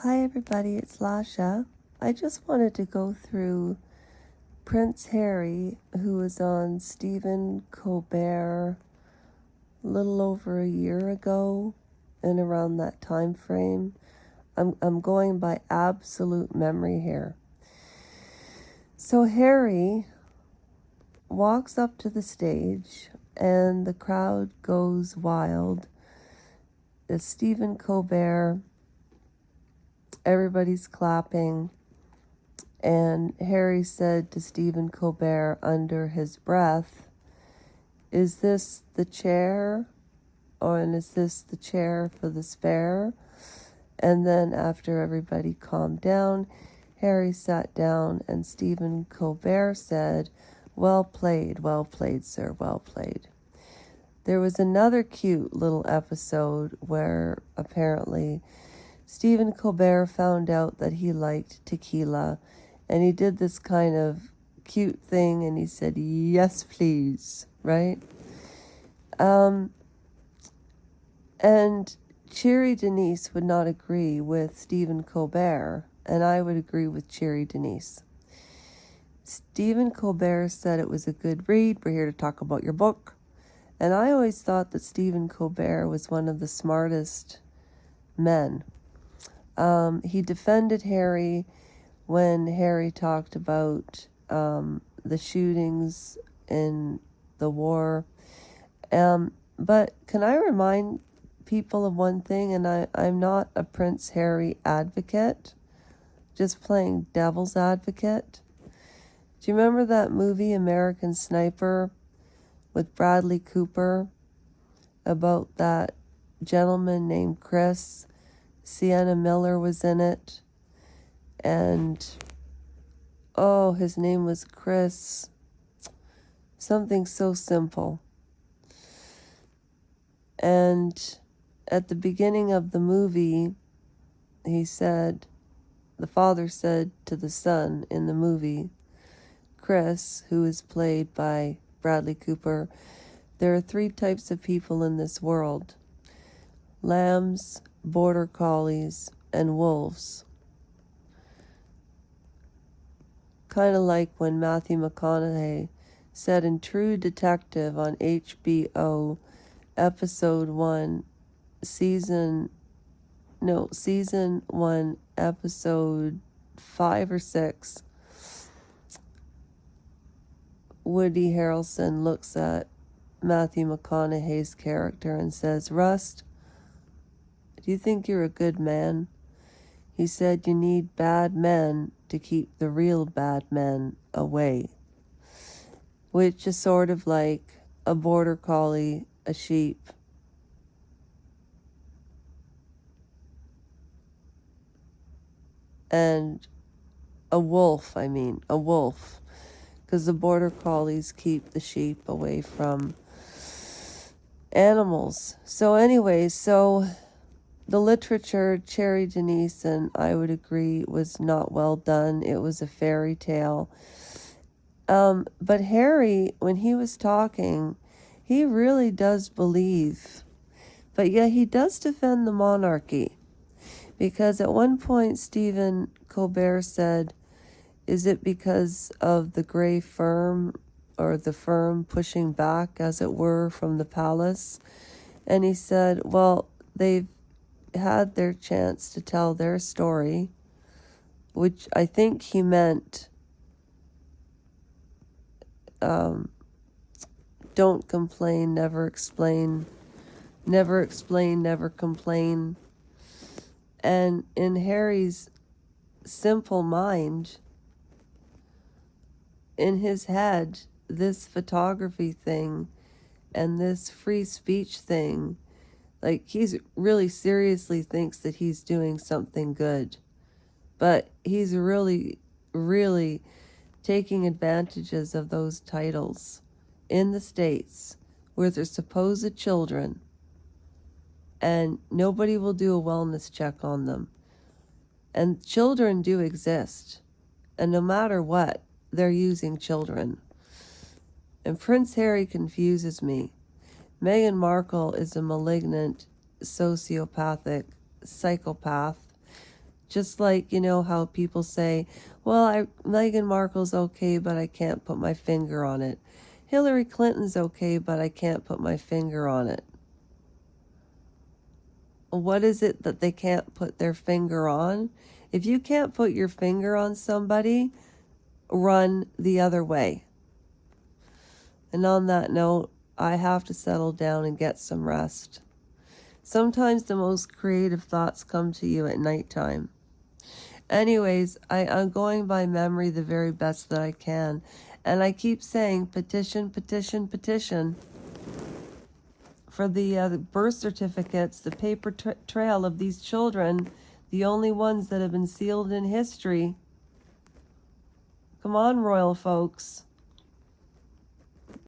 Hi everybody, it's Lasha. I just wanted to go through Prince Harry, who was on Stephen Colbert a little over a year ago and around that time frame. I'm going by absolute memory here. So Harry walks up to the stage and the crowd goes wild. It's Stephen Colbert. Everybody's clapping, and Harry said to Stephen Colbert under his breath, "Is this the chair? And is this the chair for the spare?" And then after everybody calmed down, Harry sat down and Stephen Colbert said, well played, sir, well played." There was another cute little episode where apparently Stephen Colbert found out that he liked tequila, and he did this kind of cute thing, and he said, "Yes, please," right? And Cheery Denise would not agree with Stephen Colbert, and I would agree with Cheery Denise. Stephen Colbert said it was a good read. We're here to talk about your book. And I always thought that Stephen Colbert was one of the smartest men. He defended Harry when Harry talked about the shootings in the war. But can I remind people of one thing? And I'm not a Prince Harry advocate, just playing devil's advocate. Do you remember that movie American Sniper with Bradley Cooper about that gentleman named Chris? Sienna Miller was in it, and his name was Chris, something so simple. And at the beginning of the movie, the father said to the son in the movie, Chris, who is played by Bradley Cooper, "There are 3 types of people in this world: lambs, border collies, and wolves." Kind of like when Matthew McConaughey said in True Detective on HBO, episode 1, season 1, episode 5 or 6, Woody Harrelson looks at Matthew McConaughey's character and says, "Rust, do you think you're a good man?" He said, "You need bad men to keep the real bad men away," which is sort of like a border collie, a sheep, and a wolf, because the border collies keep the sheep away from animals. So anyway, the literature, Cheery Denise and I would agree, was not well done. It was a fairy tale. But Harry, when he was talking, he really does believe. But yet he does defend the monarchy. Because at one point, Stephen Colbert said, "Is it because of the grey firm, or the firm pushing back, as it were, from the palace?" And he said, well, they've had their chance to tell their story, which I think he meant don't complain, never explain, never explain, never complain. And in Harry's simple mind, in his head, this photography thing and this free speech thing, like, he's really seriously thinks that he's doing something good. But he's really, really taking advantages of those titles in the States where they're supposed children, and nobody will do a wellness check on them. And children do exist, and no matter what, they're using children. And Prince Harry confuses me. Meghan Markle is a malignant, sociopathic psychopath. Just like, you know, how people say, well, Meghan Markle's okay, but I can't put my finger on it. Hillary Clinton's okay, but I can't put my finger on it. What is it that they can't put their finger on? If you can't put your finger on somebody, run the other way. And on that note, I have to settle down and get some rest. Sometimes the most creative thoughts come to you at nighttime. Anyways, I'm going by memory the very best that I can. And I keep saying petition, petition, petition for the birth certificates, the paper trail of these children, the only ones that have been sealed in history. Come on, royal folks.